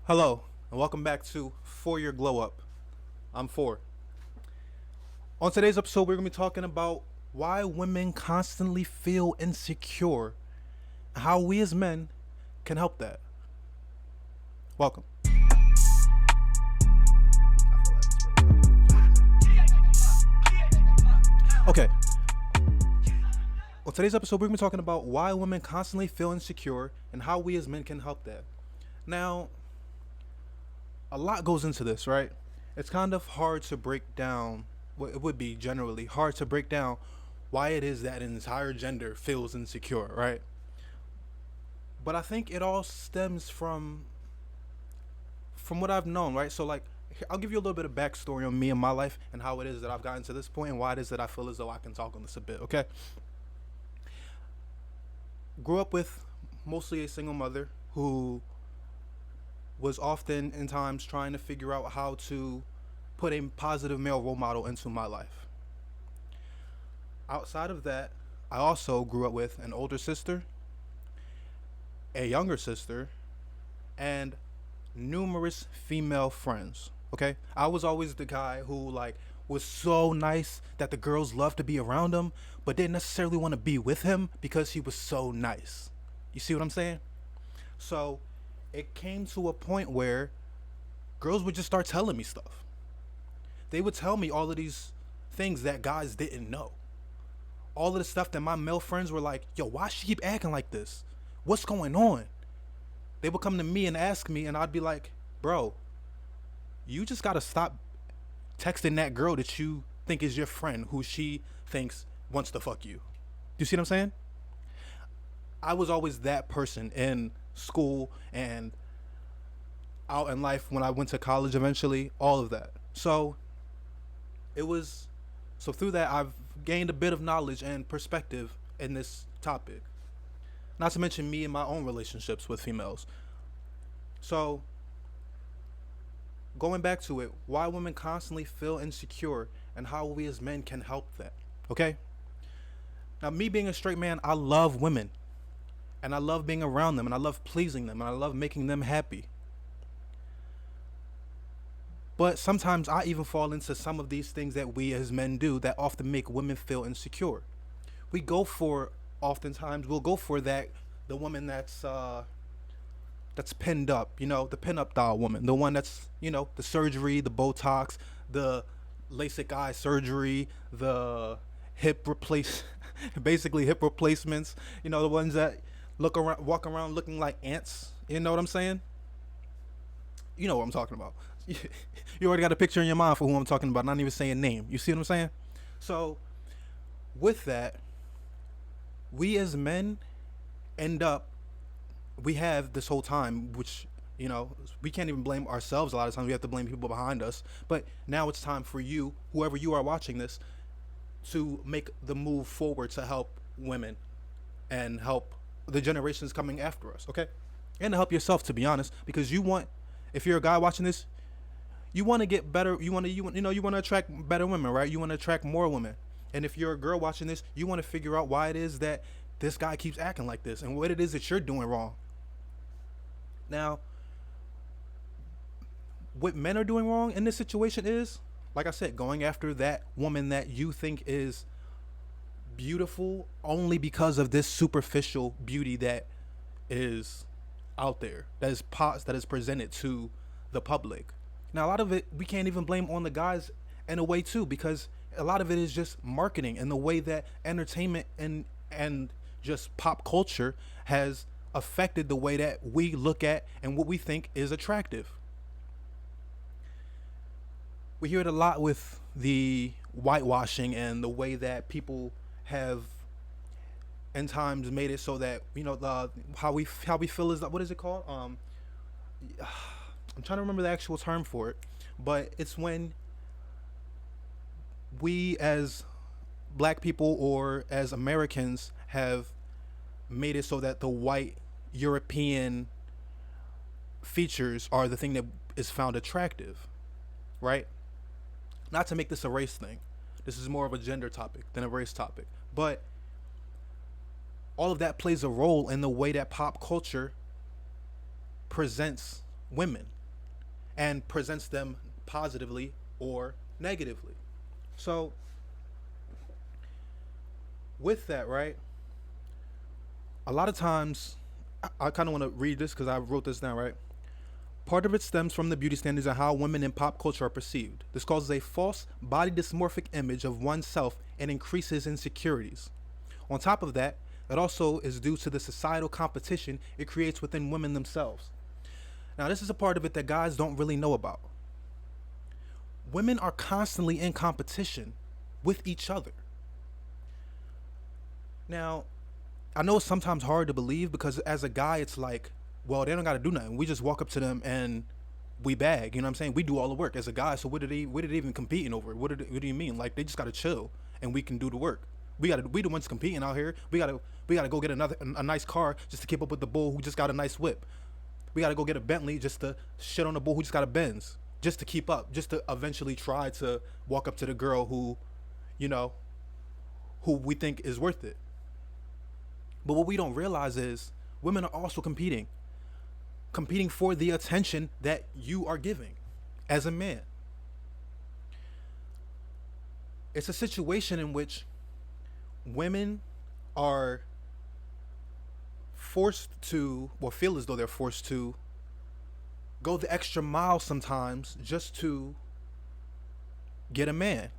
Hello, and welcome back to For Your Glow Up. I'm Four. On today's episode, we're going to be talking about why women constantly feel insecure and how we as men can help that. Welcome. Okay. On today's episode, we're going to be talking about why women constantly feel insecure and how we as men can help that. Now, a lot goes into this, right? It's kind of hard to break down. Well, it would be generally hard to break down why it is that an entire gender feels insecure, right? But I think it all stems from what I've known, right? So like, I'll give you a little bit of backstory on me and my life and how it is that I've gotten to this point and why it is that I feel as though I can talk on this a bit. Okay. Grew up with mostly a single mother who was often in times trying to figure out how to put a positive male role model into my life. Outside of that, I also grew up with an older sister, a younger sister, and numerous female friends. Okay? I was always the guy who like was so nice that the girls loved to be around him, but didn't necessarily want to be with him because he was so nice. You see what I'm saying? So it came to a point where girls would just start telling me stuff. They would tell me all of these things that guys didn't know. All of the stuff that my male friends were like, yo, why she keep acting like this? What's going on? They would come to me and ask me, and I'd be like, bro, you just gotta stop texting that girl that you think is your friend who she thinks wants to fuck you. Do you see what I'm saying? I was always that person in school and out in life when I went to college eventually, all of that. So it was so through that I've gained a bit of knowledge and perspective in this topic. Not to mention me and my own relationships with females. So going back to it, why women constantly feel insecure and how we as men can help that. Okay? Now me being a straight man, I love women. And I love being around them and I love pleasing them and I love making them happy. But sometimes I even fall into some of these things that we as men do that often make women feel insecure. We go for oftentimes we'll go for that the woman that's pinned up, the pin up doll woman, the one that's, the surgery, the Botox, the LASIK eye surgery, the hip replace basically hip replacements, the ones that walk around looking like ants. You know what I'm saying? You know what I'm talking about. You already got a picture in your mind for who I'm talking about, not even saying name. You see what I'm saying? So with that, we as men end up we have this whole time, which we can't even blame ourselves. A lot of times we have to blame people behind us, but now it's time for you, whoever you are watching this, to make the move forward to help women and help the generations coming after us. Okay, and to help yourself, to be honest, because if you're a guy watching this, you want to get better. You want to attract better women, right? You want to attract more women. And if you're a girl watching this, you want to figure out why it is that this guy keeps acting like this and what it is that you're doing wrong. Now, what men are doing wrong in this situation is, like I said, going after that woman that you think is beautiful only because of this superficial beauty that is out there, that is presented to the public. Now, a lot of it we can't even blame on the guys in a way too, because a lot of it is just marketing and the way that entertainment and just pop culture has affected the way that we look at and what we think is attractive. We hear it a lot with the whitewashing and the way that people have in times made it so that how we feel is that, what is it called? I'm trying to remember the actual term for it, but it's when we as black people or as Americans have made it so that the white European features are the thing that is found attractive, right? Not to make this a race thing. This is more of a gender topic than a race topic. But all of that plays a role in the way that pop culture presents women and presents them positively or negatively. So, with that, right, a lot of times, I kind of want to read this because I wrote this down, right? Part of it stems from the beauty standards and how women in pop culture are perceived. This causes a false body dysmorphic image of oneself and increases insecurities. On top of that, it also is due to the societal competition it creates within women themselves. Now, this is a part of it that guys don't really know about. Women are constantly in competition with each other. Now, I know it's sometimes hard to believe because as a guy, it's like, well, they don't got to do nothing. We just walk up to them and we bag. You know what I'm saying? We do all the work as a guy. So what are they even competing over? What do you mean? Like they just got to chill and we can do the work. We the ones competing out here. We gotta go get a nice car just to keep up with the bull who just got a nice whip. We gotta go get a Bentley just to shit on the bull who just got a Benz, just to keep up, just to eventually try to walk up to the girl who, you know, who we think is worth it. But what we don't realize is women are also competing for the attention that you are giving as a man. It's a situation in which women are forced to, or feel as though they're forced to, go the extra mile sometimes just to get a man.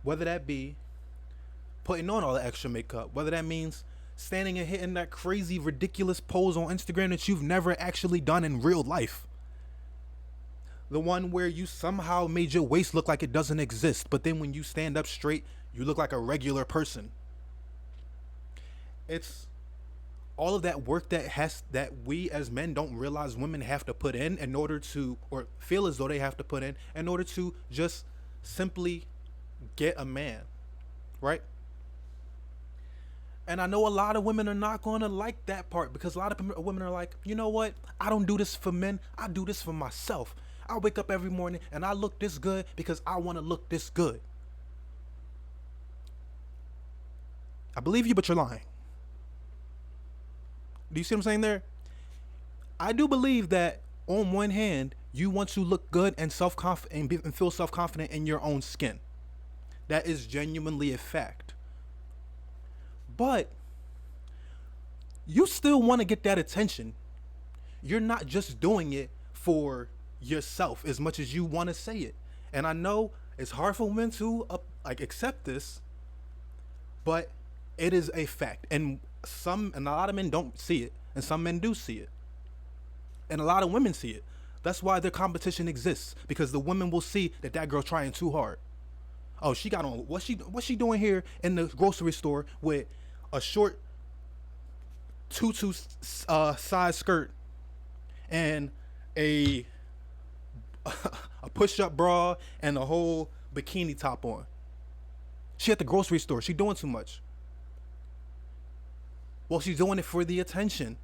Whether that be putting on all the extra makeup, whether that means standing and hitting that crazy, ridiculous pose on Instagram that you've never actually done in real life. The one where you somehow made your waist look like it doesn't exist, but then when you stand up straight, you look like a regular person. It's all of that work that we as men don't realize women have to put in order to, or feel as though they have to put in order to just simply get a man, right? And I know a lot of women are not going to like that part because a lot of women are like, you know what? I don't do this for men. I do this for myself. I wake up every morning and I look this good because I want to look this good. I believe you, but you're lying. Do you see what I'm saying there? I do believe that on one hand, you want to look good and self-confident and feel self-confident in your own skin. That is genuinely a fact. But you still want to get that attention. You're not just doing it for yourself as much as you want to say it. And I know it's hard for women to accept this, but it is a fact. And a lot of men don't see it, and some men do see it. And a lot of women see it. That's why their competition exists, because the women will see that girl trying too hard. Oh, she got on, what's she doing here in the grocery store with a short tutu size skirt and a push-up bra and a whole bikini top on? She at the grocery store. She doing too much. Well, she's doing it for the attention.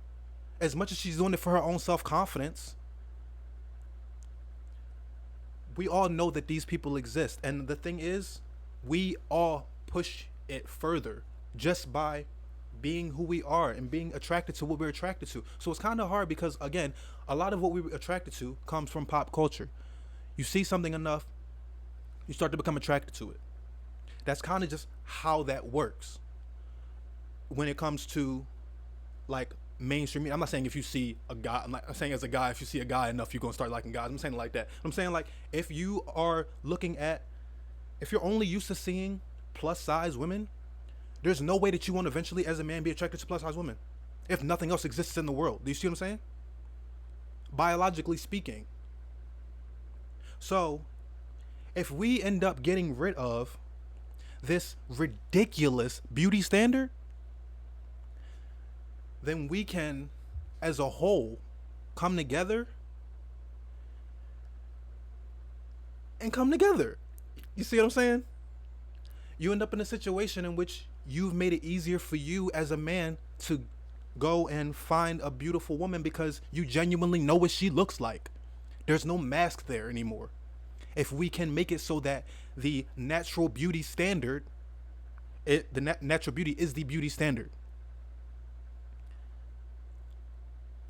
As much as she's doing it for her own self-confidence, we all know that these people exist. And the thing is, we all push it further just by being who we are and being attracted to what we're attracted to. So it's kind of hard because, again, a lot of what we're attracted to comes from pop culture. You see something enough, you start to become attracted to it. That's kind of just how that works. When it comes to like mainstream, I'm not saying if you see a guy, I'm saying as a guy, if you see a guy enough, you're going to start liking guys. I'm saying like that. I'm saying like if you're only used to seeing plus size women, there's no way that you won't eventually as a man be attracted to plus size women if nothing else exists in the world. Do you see what I'm saying? Biologically speaking. So if we end up getting rid of this ridiculous beauty standard, then we can, as a whole, come together and come together. You see what I'm saying? You end up in a situation in which you've made it easier for you as a man to go and find a beautiful woman because you genuinely know what she looks like. There's no mask there anymore. If we can make it so that the natural beauty standard, natural beauty is the beauty standard.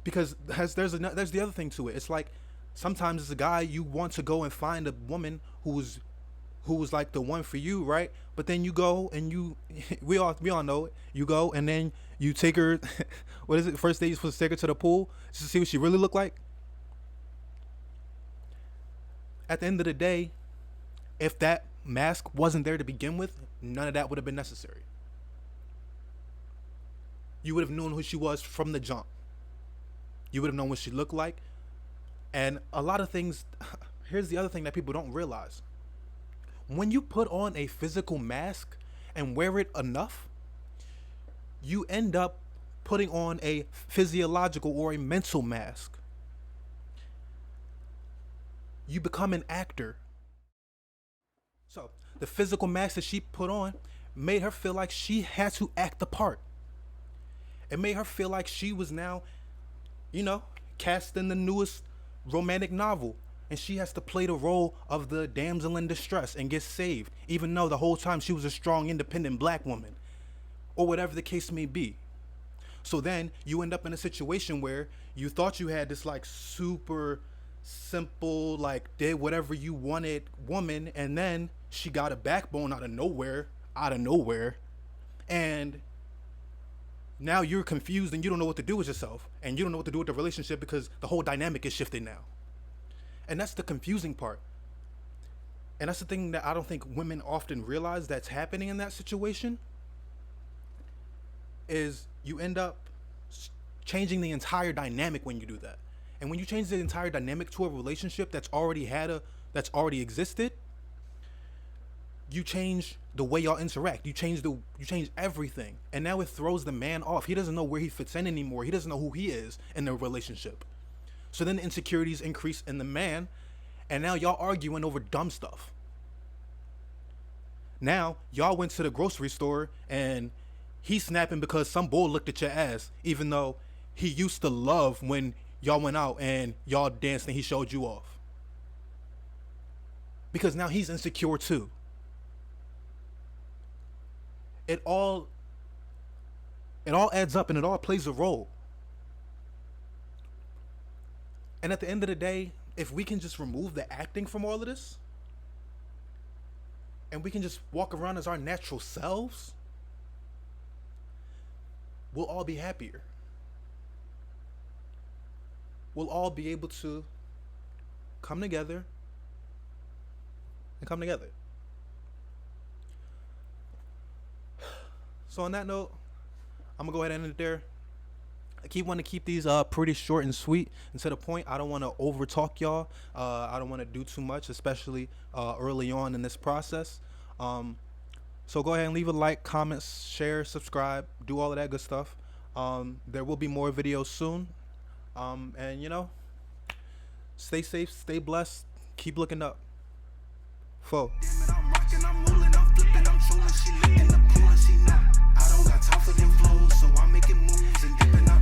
Because there's the other thing to it. It's like sometimes as a guy you want to go and find a woman who's like the one for you, right? But then you go and you we all know it. You go and then you take her what is it? First day you're supposed to take her to the pool just to see what she really looked like. At the end of the day, if that mask wasn't there to begin with, none of that would have been necessary. You would have known who she was from the jump. You would have known what she looked like. And a lot of things, here's the other thing that people don't realize. When you put on a physical mask and wear it enough, you end up putting on a physiological or a mental mask. You become an actor. So the physical mask that she put on made her feel like she had to act the part. It made her feel like she was now, cast in the newest romantic novel. And she has to play the role of the damsel in distress and get saved, even though the whole time she was a strong, independent black woman, or whatever the case may be. So then you end up in a situation where you thought you had this like super simple, like did whatever you wanted woman, and then she got a backbone out of nowhere, and now you're confused and you don't know what to do with yourself, and you don't know what to do with the relationship because the whole dynamic is shifting now. And that's the confusing part. And that's the thing that I don't think women often realize that's happening in that situation, is you end up changing the entire dynamic when you do that. And when you change the entire dynamic to a relationship that's already existed, you change the way y'all interact. You change everything. And now it throws the man off. He doesn't know where he fits in anymore. He doesn't know who he is in the relationship. So then the insecurities increase in the man, and now y'all arguing over dumb stuff. Now y'all went to the grocery store and he's snapping because some bull looked at your ass, even though he used to love when y'all went out and y'all danced and he showed you off. Because now he's insecure too. It all adds up and it all plays a role. And at the end of the day, if we can just remove the acting from all of this, and we can just walk around as our natural selves, we'll all be happier. We'll all be able to come together. So on that note, I'm gonna go ahead and end it there. I want to keep these pretty short and sweet and to the point. I don't want to over talk y'all. I don't want to do too much, especially early on in this process. So go ahead and leave a like, comment, share, subscribe, do all of that good stuff. There will be more videos soon. And stay safe, stay blessed, keep looking up. Foe. I'm rocking, I'm rolling, I'm flipping, I'm trolling, she licking the pool and she not. I don't got time for them flows, so I'm making moves and dipping.